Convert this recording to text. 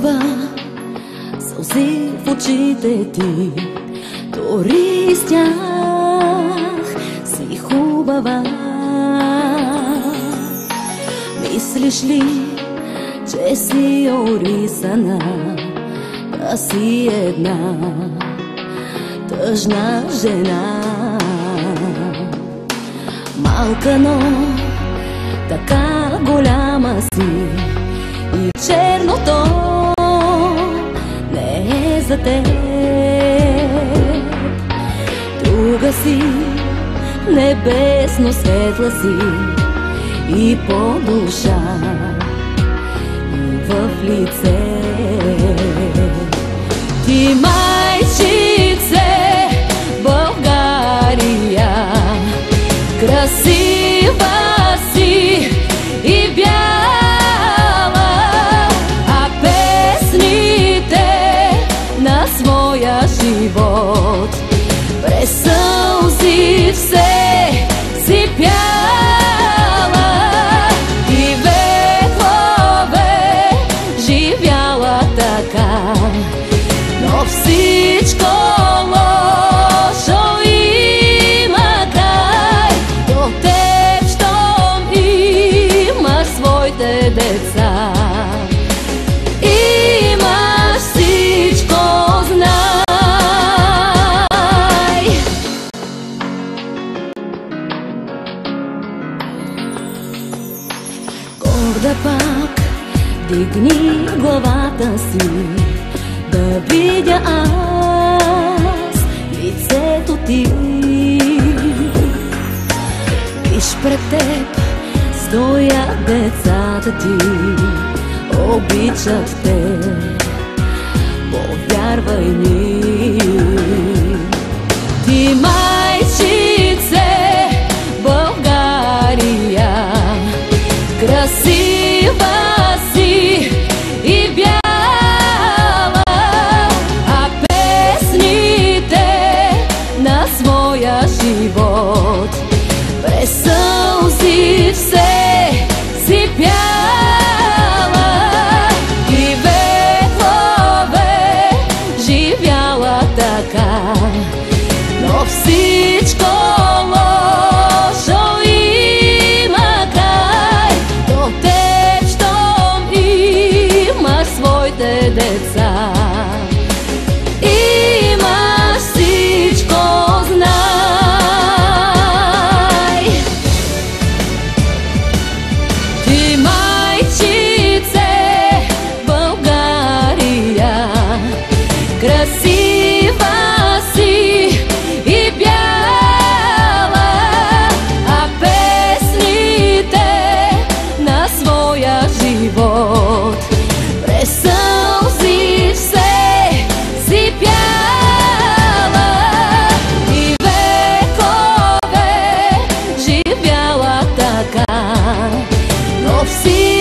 хубава, сълзи в очите ти, дори с тях си хубава. Мислиш ли, че си орисана, да си една тъжна жена? Малка, но така голяма си, и черното не е за теб. Друга си, небесно светла си, и по душа, и в лице. Ти майчице България, красива си и бяла, а песните на своя живот през сълзи все си пяла. И векове живяла така, но всичко лошо има край. До теб, щом имаш своите деца, имаш всичко, знай. Горда пак дигни главата си, да видя аз лицето ти. Виж, пред теб стоят децата ти, обичат те, повярвай ми. Ти майчице България, красива си и бяла, а песните на своя живот през сълзи все си пяла. И векове живяла така, но всичко лошо има край. До теб, щом имаш своите деца, имаш всичко, знай. Ти майчице България, красива си и бяла, а песните на своя живот през сълзи все си пяла. И векове живяла така, но всичко